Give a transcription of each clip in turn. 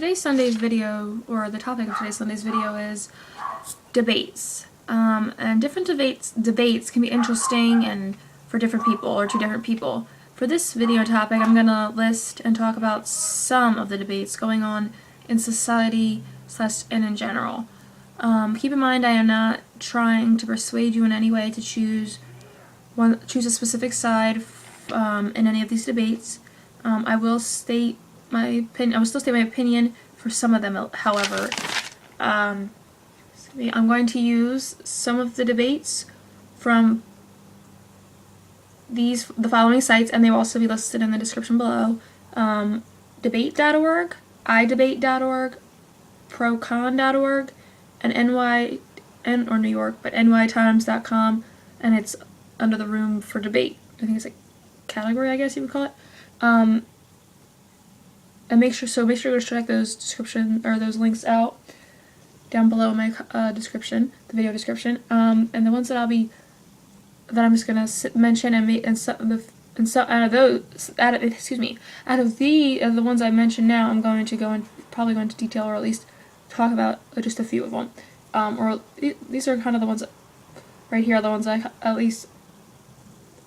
today's Sunday's video, or the topic of today's Sunday's video, is debates. And different debates can be interesting and for different people, or to different people. For this video topic, I'm going to list and talk about some of the debates going on in society and in general. Keep in mind, I am not trying to persuade you in any way to choose a specific side in any of these debates. I will state my opinion. I will still state my opinion for some of them. However, I'm going to use some of the debates from the following sites, and they will also be listed in the description below: debate.org, idebate.org, procon.org, and New York, but nytimes.com, and it's under the room for debate. I think it's a category, I guess you would call it. And make sure to check those those links out down below in my description, the video description. And the ones that I'm just gonna mention out of the ones I mentioned now, I'm going to probably go into detail, or at least talk about just a few of them. These are kind of the ones right here, the ones I at least,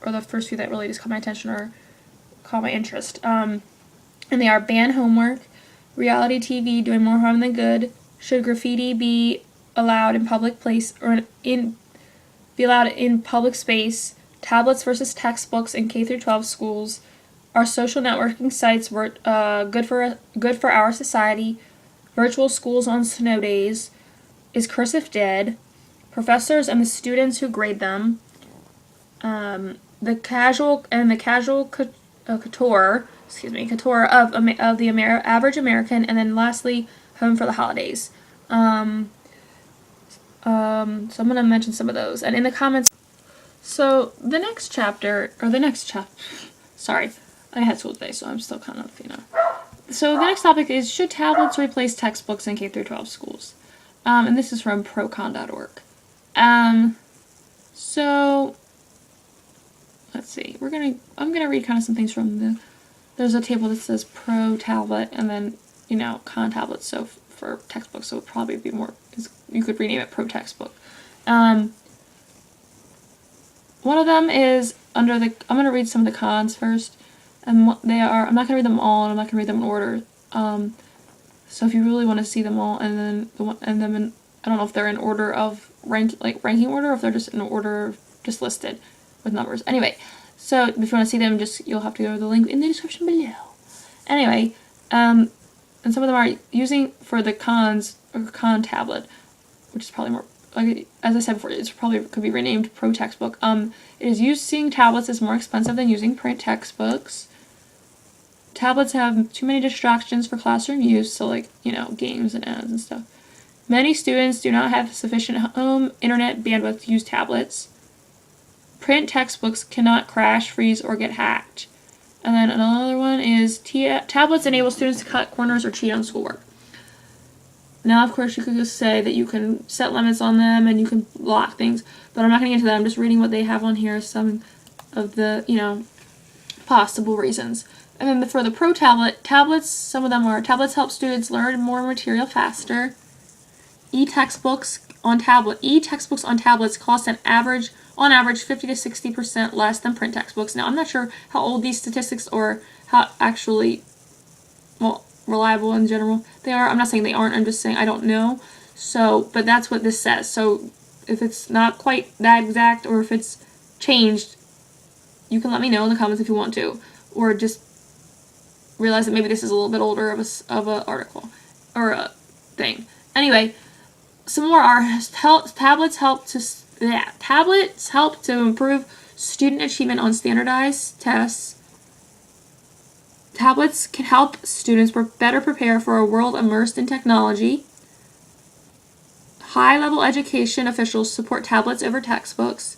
or the first few that really just caught my attention or caught my interest. And they are: ban homework, reality TV doing more harm than good, should graffiti be allowed in public place or be allowed in public space, tablets versus textbooks in K-12 schools, are social networking sites good for our society, virtual schools on snow days, is cursive dead, professors and the students who grade them, the casual couture of the average American, and then lastly, home for the holidays. So I'm going to mention some of those. And in the comments, so sorry, I had school today, so I'm still kind of, So the next topic is: should tablets replace textbooks in K-12 schools? And this is from procon.org. So let's see. I'm gonna read kind of some things from there's a table that says pro tablet and then, con tablet, so for textbooks, so it would probably be more, you could rename it pro textbook. One of them is I'm going to read some of the cons first, and what they are, I'm not going to read them all, and I'm not going to read them in order. So if you really want to see them all, and then I don't know if they're in order of ranking order, or if they're just in order, just listed with numbers. Anyway, so if you want to see them, you'll have to go to the link in the description below. Anyway, and some of them are using for the cons, or con tablet, which is probably more, as I said before, it probably could be renamed pro textbook. It is using tablets is more expensive than using print textbooks. Tablets have too many distractions for classroom use, so games and ads and stuff. Many students do not have sufficient home internet bandwidth to use tablets. Print textbooks cannot crash, freeze, or get hacked. And then another one is tablets enable students to cut corners or cheat on schoolwork. Now, of course, you could just say that you can set limits on them and you can lock things, but I'm not going to get into that. I'm just reading what they have on here, some of the, possible reasons. And then for the pro tablets, some of them are: tablets help students learn more material faster. E-textbooks on tablets cost on average 50 to 60% less than print textbooks. Now, I'm not sure how old these statistics or how actually, reliable in general they are. I'm not saying they aren't, I'm just saying I don't know. So, but that's what this says. So if it's not quite that exact, or if it's changed, you can let me know in the comments if you want to, or just realize that maybe this is a little bit older of a article or a thing. Anyway, some more are: tablets help to improve student achievement on standardized tests. Tablets can help students better prepare for a world immersed in technology. High-level education officials support tablets over textbooks.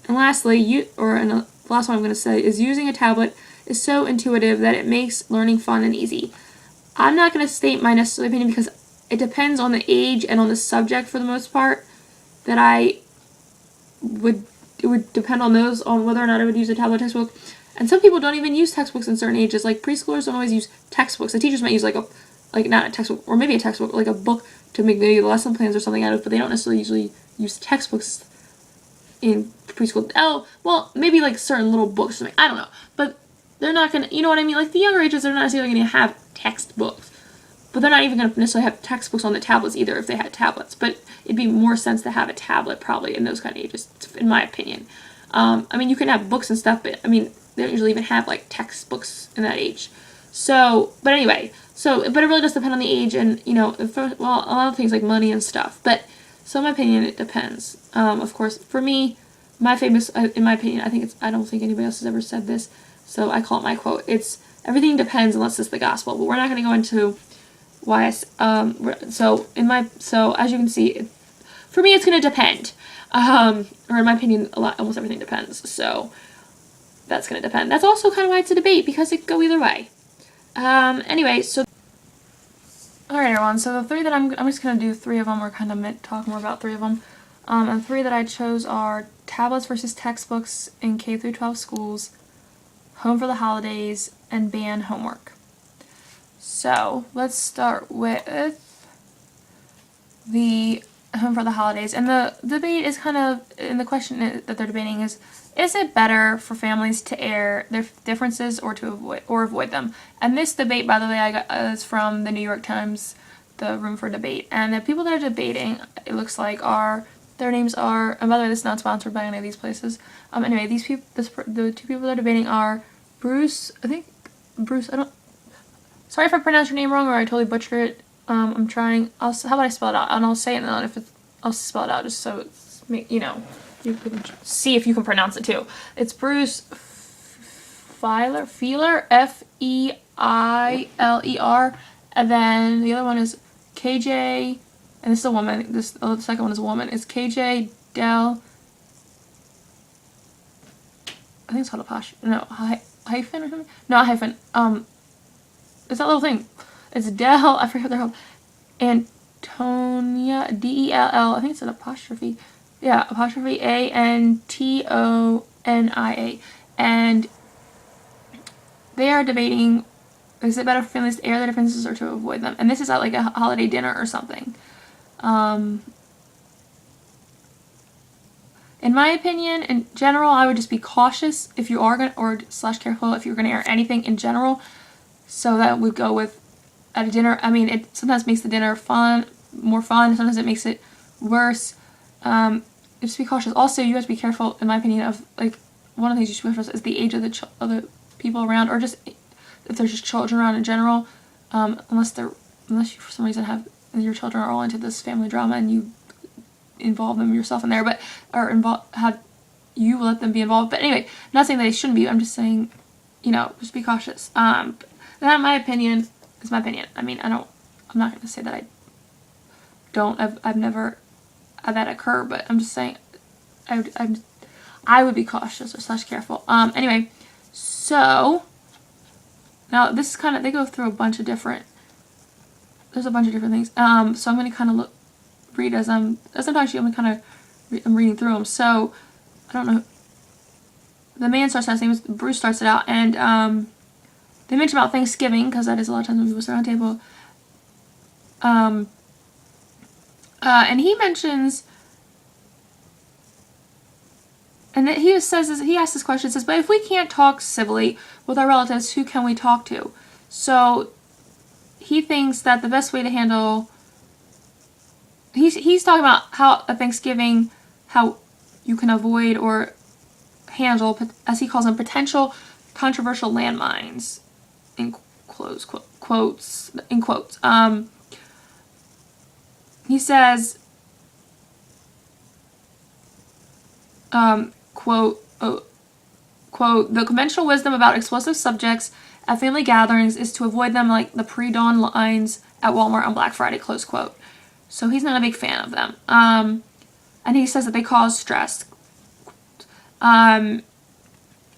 And lastly, the last one I'm going to say is: using a tablet is so intuitive that it makes learning fun and easy. I'm not going to state my necessary opinion, because it depends on the age and on the subject for the most part. It would depend on whether or not I would use a tablet textbook. And some people don't even use textbooks in certain ages. Like preschoolers don't always use textbooks. The teachers might use like a like not a textbook, or maybe a textbook, like a book to make maybe lesson plans or something out of, but they don't necessarily usually use textbooks in preschool. Oh, well, maybe like certain little books or something. I don't know. But they're not going to, you know what I mean? Like the younger ages, they're not necessarily going to have textbooks. But they're not even going to necessarily have textbooks on the tablets either if they had tablets. But it'd be more sense to have a tablet probably in those kind of ages, in my opinion. I mean, you can have books and stuff, but I mean, they don't usually even have like textbooks in that age. So, but anyway, but it really does depend on the age and, you know, well, a lot of things like money and stuff. But, so in my opinion, it depends. Of course, for me, in my opinion, I don't think anybody else has ever said this, so I call it my quote. It's, everything depends unless it's the gospel. But we're not going to go into why so as you can see, for me, it's going to depend. Or in my opinion, almost everything depends. So that's going to depend. That's also kind of why it's a debate, because it could go either way. Anyway, so alright everyone, so the three that I'm just going to do three of them, or kind of talk more about three of them. And three that I chose are tablets versus textbooks in K through 12 schools, home for the holidays, and ban homework. So let's start with the home for the holidays. And the debate is kind of, and the question that they're debating is it better for families to air their differences or to avoid them? And this debate, by the way, I got is from the New York Times, the Room for Debate. And the people that are debating, it looks like, their names are, and by the way, this is not sponsored by any of these places. Anyway, the two people that are debating are Bruce, sorry if I pronounced your name wrong or I totally butchered it. I'm trying, how about I spell it out? And I'll say it, and then I'll spell it out just so it's, you know, you can see if you can pronounce it too. It's Bruce Feiler, Feiler, and then the other one is KJ, and this is a woman, the second one is a woman, it's KJ Del, I think it's called hyphen or something? No, hyphen, it's that little thing. It's Del, I forget what they're called, Antonia, Dell, I think it's an apostrophe. Yeah, apostrophe Antonia. And they are debating, is it better for families to air their differences or to avoid them? And this is at like a holiday dinner or something. In my opinion, in general, I would just be cautious if you are going to, or / careful if you're going to air anything in general. So that would go with at a dinner. I mean, it sometimes makes the dinner more fun. Sometimes it makes it worse. Just be cautious. Also, you have to be careful, in my opinion, of like one of the things you should be careful of is the age of the people around, or just if there's just children around in general. Unless you for some reason your children are all into this family drama and you involve them yourself in there, you let them be involved. But anyway, I'm not saying that they shouldn't be. I'm just saying, you know, just be cautious. That, in my opinion, is my opinion. I mean, I'm not going to say that I've never had that occur, but I'm just saying I would be cautious or / careful. Anyway, so now this is kind of, they go through there's a bunch of different things. So I'm going to kind of read as I'm talking to you. I'm reading through them. So I don't know. The man starts out, his name is Bruce, starts it out, and they mention about Thanksgiving, because that is a lot of times when people sit around a table. And he mentions, and he asks this question, says, but if we can't talk civilly with our relatives, who can we talk to? So he thinks that the best way to handle, he's talking about how at Thanksgiving, how you can avoid or handle, as he calls them, potential controversial landmines, in quotes. He says, quote, the conventional wisdom about explosive subjects at family gatherings is to avoid them like the pre-dawn lines at Walmart on Black Friday, close quote. So he's not a big fan of them. And he says that they cause stress.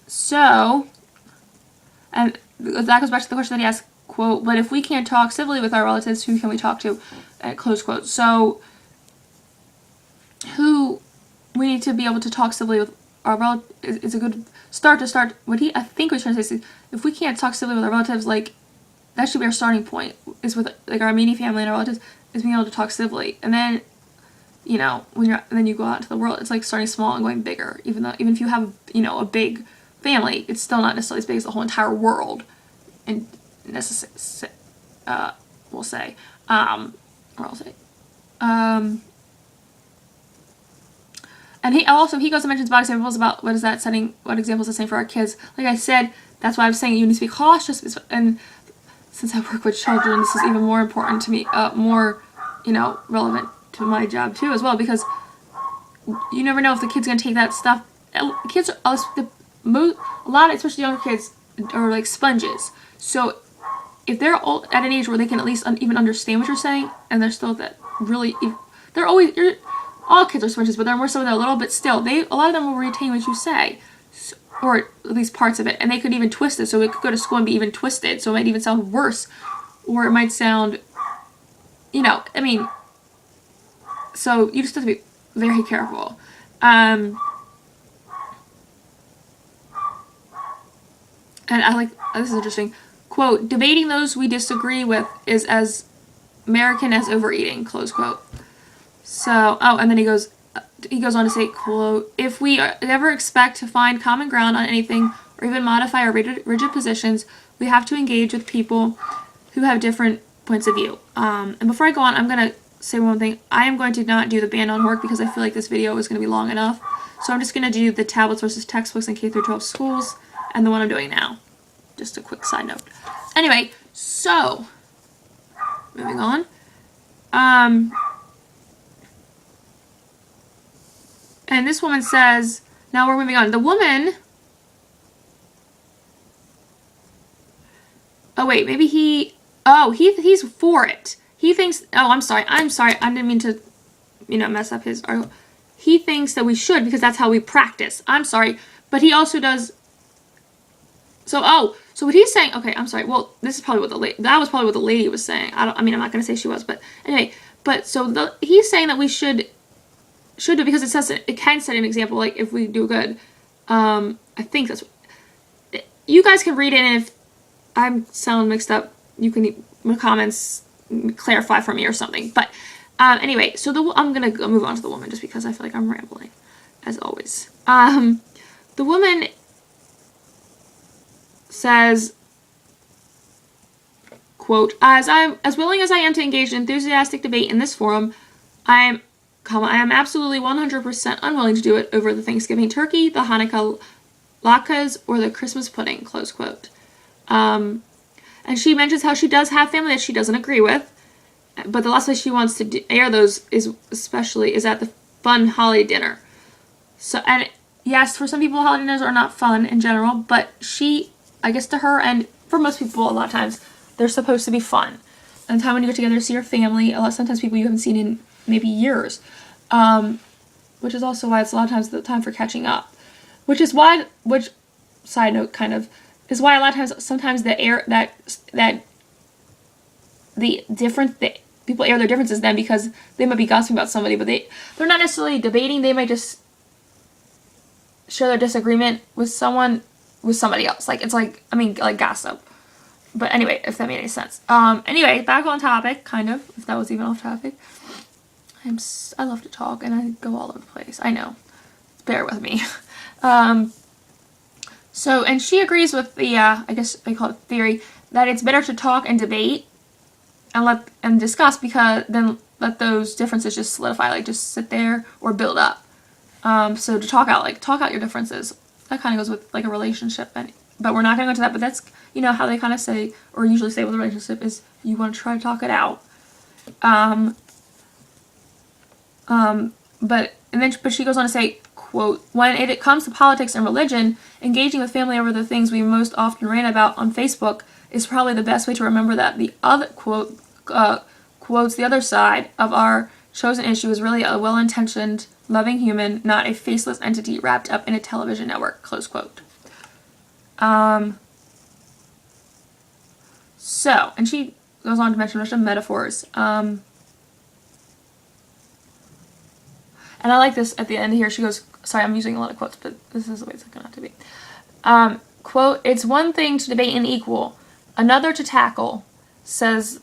So, and that goes back to the question that he asked, quote, but if we can't talk civilly with our relatives, who can we talk to? Close quote. So, who we need to be able to talk civilly with our relatives is a good start. What I think what he's trying to say is, if we can't talk civilly with our relatives, like, that should be our starting point, is with like our immediate family and our relatives, is being able to talk civilly. And then, you know, and then you go out into the world, it's like starting small and going bigger. Even if you have, you know, a big family, it's still not necessarily as big as the whole entire world. And we'll say, or I'll say, and he goes and mentions about examples about what examples is setting for our kids. Like I said, that's why I was saying you need to be cautious. And since I work with children, this is even more important to me, more, you know, relevant to my job too as well, because you never know if the kid's gonna take that stuff. Kids are a lot, especially younger kids, are like sponges. So if they're at an age where they can at least even understand what you're saying, and they're still that really, they're always, all kids are sponges, but there are more so that a little bit still. A lot of them will retain what you say, or at least parts of it, and they could even twist it. So it could go to school and be even twisted. So it might even sound worse, or it might sound, you know, I mean. So you just have to be very careful. And I like, this is interesting. Quote, debating those we disagree with is as American as overeating, close quote. So, and then he goes on to say, quote, if we ever expect to find common ground on anything or even modify our rigid positions, we have to engage with people who have different points of view. And before I go on, I'm going to say one thing. I am going to not do the ban on work because I feel like this video is going to be long enough. So I'm just going to do the tablets versus textbooks in K through 12 schools and the one I'm doing now. Just a quick side note. Anyway, so moving on. And this woman says, now we're moving on. The woman, oh wait, maybe he's for it. He thinks, I'm sorry, I didn't mean to, you know, mess up his article. He thinks that we should because that's how we practice. I'm sorry, but he also does, so what he's saying, okay, I'm sorry, well, this is probably that was probably what the lady was saying. I'm not going to say she was, but anyway, he's saying that we should do, because it can set an example, like if we do good. I think that's, you guys can read it, and if I'm sound mixed up, you can in the comments clarify for me or something. But anyway, so I'm gonna move on to the woman just because I feel like I'm rambling, as always. The woman says, quote, as willing as I am to engage in enthusiastic debate in this forum, I am absolutely 100% unwilling to do it over the Thanksgiving turkey, the Hanukkah latkes, or the Christmas pudding, close quote. And she mentions how she does have family that she doesn't agree with, but the last place she wants to air those is at the fun holiday dinner. So, and yes, for some people, holiday dinners are not fun in general, but I guess to her, and for most people, a lot of times, they're supposed to be fun. And the time when you get together to see your family, sometimes people you haven't seen in maybe years, which is also why it's a lot of times the time for catching up. Which side note kind of, is why a lot of times, sometimes people air their differences then, because they might be gossiping about somebody, but they're not necessarily debating. They might just share their disagreement with somebody else. Like, it's like, like gossip. But anyway, if that made any sense. Anyway, back on topic, kind of, if that was even off topic. I love to talk, and I go all over the place. I know. Bear with me. So, and she agrees with the, I guess they call it theory, that it's better to talk and debate and discuss, because then let those differences just solidify, like just sit there or build up. So to talk out your differences. That kind of goes with like a relationship, but we're not going to go into that, but that's, you know, how they kind of say, or usually say with a relationship, is you want to try to talk it out. But she goes on to say, quote, when it comes to politics and religion, engaging with family over the things we most often rant about on Facebook is probably the best way to remember that the other, quotes, the other side of our chosen issue is really a well-intentioned, loving human, not a faceless entity wrapped up in a television network, close quote. So, and she goes on to mention a bunch of metaphors. And I like this at the end here. She goes, sorry, I'm using a lot of quotes, but this is the way it's going to have to be. Quote, it's one thing to debate an equal, Another to tackle says,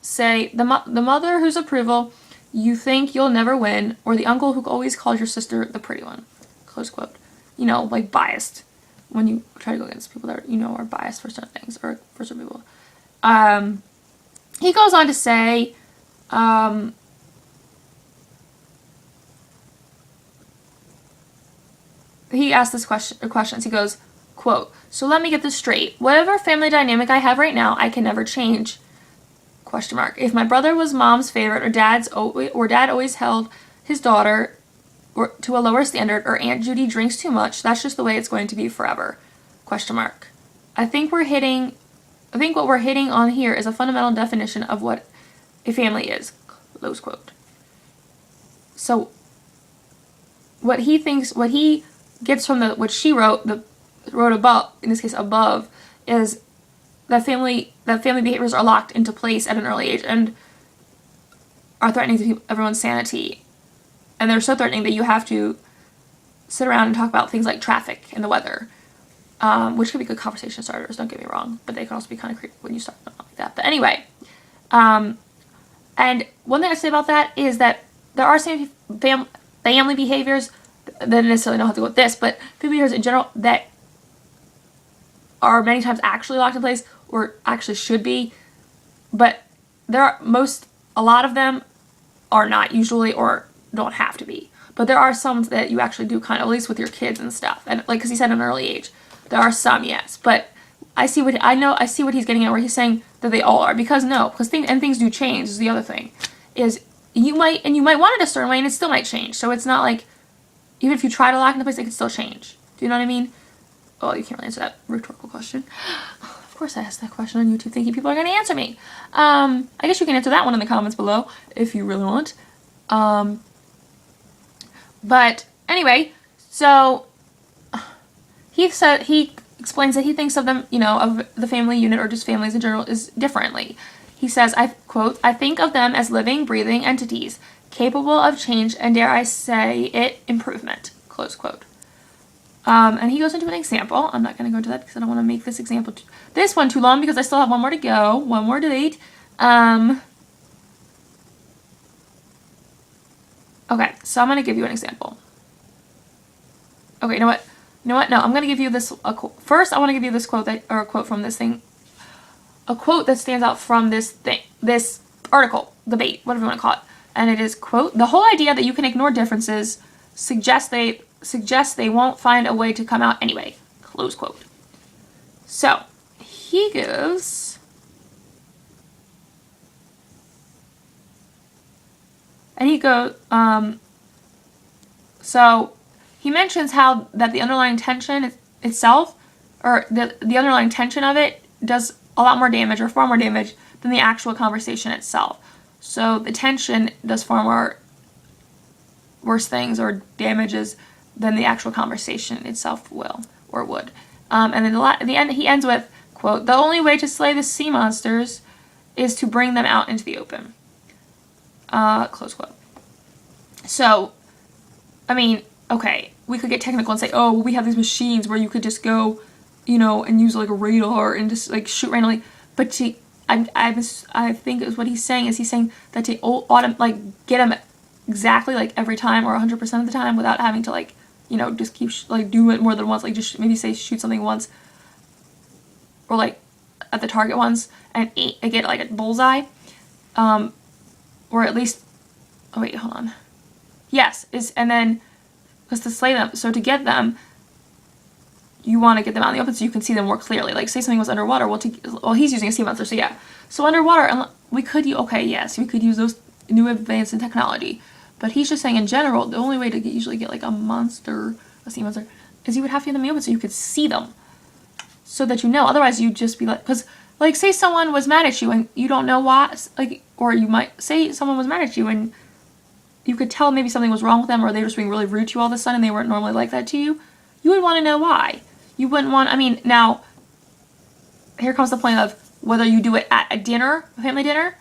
say, the mother whose approval you think you'll never win, or the uncle who always calls your sister the pretty one. Close quote. You know, like biased. When you try to go against people that are biased for certain things, or for certain people. He goes on to say, he asked this questions. He goes, quote, so let me get this straight. Whatever family dynamic I have right now, I can never change. Question mark. If my brother was mom's favorite, or dad always held his daughter to a lower standard, or Aunt Judy drinks too much, that's just the way it's going to be forever. Question mark. I think what we're hitting on here is a fundamental definition of what a family is. Close quote. So what he gets from what she wrote above, in this case above, is that family behaviors are locked into place at an early age and are threatening to everyone's sanity. And they're so threatening that you have to sit around and talk about things like traffic and the weather, which could be good conversation starters, don't get me wrong, but they can also be kind of creepy when you start them like that. But anyway, and one thing I say about that is that there are some family behaviors that don't necessarily know how to go with this, but family behaviors in general that are many times actually locked in place, or actually should be, but a lot of them are not usually, or don't have to be. But there are some that you actually do kind of, at least with your kids and stuff. And like, because he said at an early age, there are some, yes. But I see what he's getting at, where he's saying that they all are, because things do change. Is the other thing, is you might want it a certain way and it still might change. So it's not like, even if you try to lock into place, it could still change. Do you know what I mean? Oh, you can't really answer that rhetorical question. Of course I asked that question on YouTube thinking people are going to answer me. I guess you can answer that one in the comments below if you really want. But anyway, so he explains that he thinks of them, of the family unit, or just families in general, is differently. He says, I quote, I think of them as living, breathing entities, capable of change and, dare I say it, improvement. Close quote. And he goes into an example. I'm not going to go into that because I don't want to make this one too long, because I still have one more to go, one more debate. Okay, so I'm going to give you an example. Okay, you know what? No, I'm going to give you this. First, I want to give you this quote a quote from this thing. A quote that stands out from this article, debate, whatever you want to call it. And it is, quote, the whole idea that you can ignore differences suggests they won't find a way to come out anyway. Close quote. So, he gives... And he goes, so he mentions how that the underlying tension itself, or the underlying tension of it, does a lot more damage, or far more damage, than the actual conversation itself. So the tension does far more worse things or damages than the actual conversation itself will, or would. And then at the end, he ends with, quote, the only way to slay the sea monsters is to bring them out into the open. Close quote. So, I mean, okay, we could get technical and say, oh, we have these machines where you could just go, and use like a radar and just like shoot randomly. But I think is what he's saying that to get them exactly like every time, or 100% of the time, without having to like, just keep do it more than once, like just maybe say shoot something once, or like at the target once and get like a bullseye. Or at least, oh wait, hold on. Yes, and then, because to slay them, so to get them, you want to get them out in the open so you can see them more clearly. Like, say something was underwater, well, he's using a sea monster, so yeah. So underwater, we could use those new advances in technology. But he's just saying in general, the only way to usually get like a sea monster, is you would have to get them in the open so you could see them. So that otherwise you'd just be like, because, like, say someone was mad at you and you don't know why, like, or you might say someone was mad at you and you could tell maybe something was wrong with them, or they were just being really rude to you all of a sudden and they weren't normally like that to you. You would want to know why. You wouldn't want, now, here comes the point of whether you do it at a family dinner,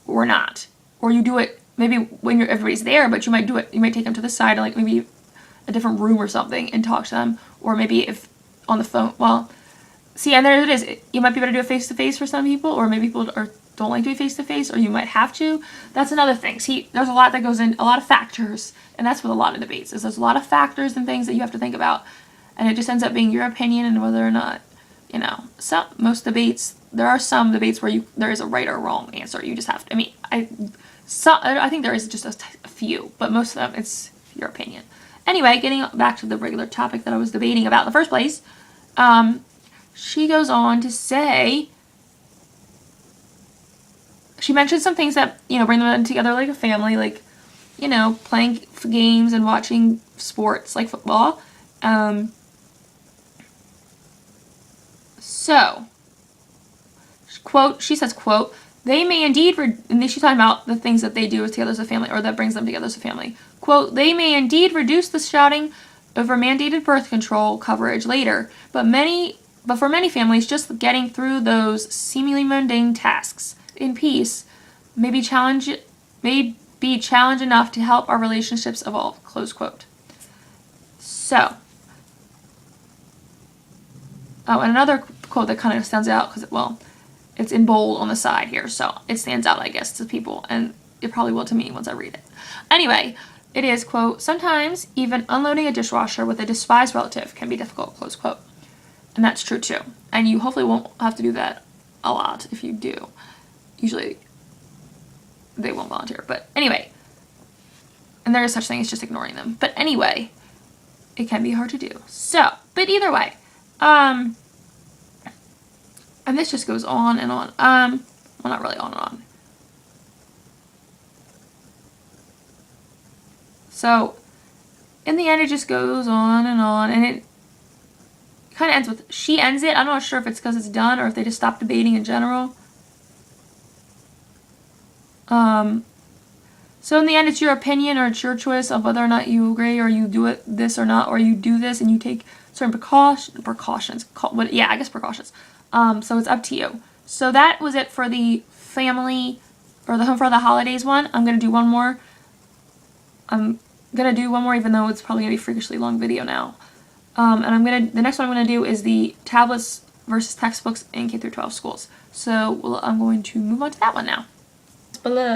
or not. Or you do it maybe when everybody's there, but you might take them to the side, like maybe a different room or something, and talk to them. Or maybe if on the phone, well, See, and there it is. You might be able to do it face-to-face for some people, or maybe people don't like to be face-to-face, or you might have to. That's another thing. See, there's a lot that goes in, a lot of factors, and that's what a lot of debates is. There's a lot of factors and things that you have to think about, and it just ends up being your opinion and whether or not, most debates, there are some debates where there is a right or wrong answer. You just have to, I think there is just a few, but most of them, it's your opinion. Anyway, getting back to the regular topic that I was debating about in the first place, she goes on to say, she mentioned some things that, bring them together like a family, like, playing games and watching sports like football. So, quote, she says, quote, they may indeed, and she's talking about the things that they do together as a family, or that brings them together as a family. Quote, they may indeed reduce the shouting over mandated birth control coverage later, but for many families, just getting through those seemingly mundane tasks in peace may be challenge enough to help our relationships evolve, close quote. So, and another quote that kind of stands out, because, it's in bold on the side here, so it stands out, I guess, to people, and it probably will to me once I read it. Anyway, it is, quote, sometimes even unloading a dishwasher with a despised relative can be difficult, close quote. And that's true, too. And you hopefully won't have to do that a lot if you do. Usually, they won't volunteer. But anyway, and there is such thing as just ignoring them. But anyway, it can be hard to do. So, but either way, and this just goes on and on. Well, not really on and on. So, in the end, it just goes on, and it kind of ends with, she ends it. I'm not sure if it's because it's done or if they just stopped debating in general. So in the end, it's your opinion or it's your choice of whether or not you agree or you do this or not, or you do this and you take certain precautions. So it's up to you. So that was it for the family, or the Home for the Holidays one. I'm going to do one more. I'm going to do one more, even though it's probably going to be a freakishly long video now. And the next one I'm going to do is the tablets versus textbooks in K through 12 schools. So I'm going to move on to that one now.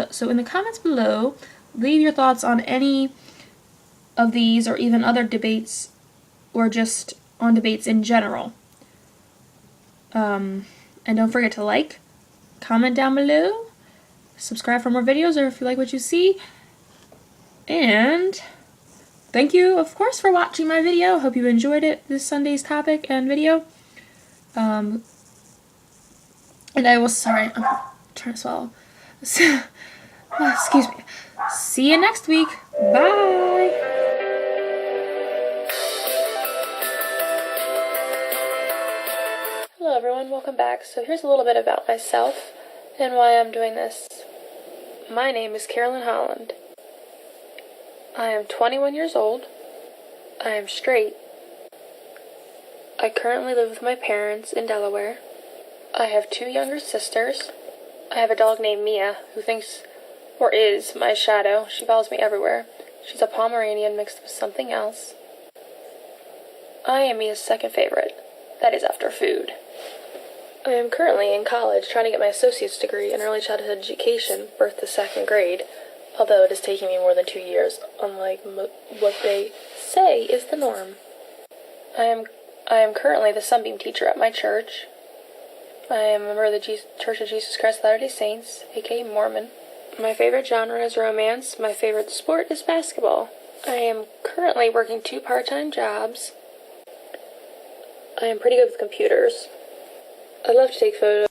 So in the comments below, leave your thoughts on any of these or even other debates, or just on debates in general. And don't forget to like, comment down below, subscribe for more videos, or if you like what you see. And thank you, of course, for watching my video. Hope you enjoyed it, this Sunday's topic and video. And I'm trying to swallow. Excuse me. See you next week. Bye. Hello everyone, welcome back. So here's a little bit about myself and why I'm doing this. My name is Carolyn Holland. I am 21 years old. I am straight. I currently live with my parents in Delaware. I have 2 younger sisters. I have a dog named Mia who thinks, or is, my shadow. She follows me everywhere. She's a Pomeranian mixed with something else. I am Mia's second favorite. That is after food. I am currently in college trying to get my associate's degree in early childhood education, birth to 2nd grade, although it is taking me more than 2 years, unlike what they say is the norm. I am currently the Sunbeam teacher at my church. I am a member of the Church of Jesus Christ of Latter-day Saints, aka Mormon. My favorite genre is romance. My favorite sport is basketball. I am currently working 2 part-time jobs. I am pretty good with computers. I love to take photos.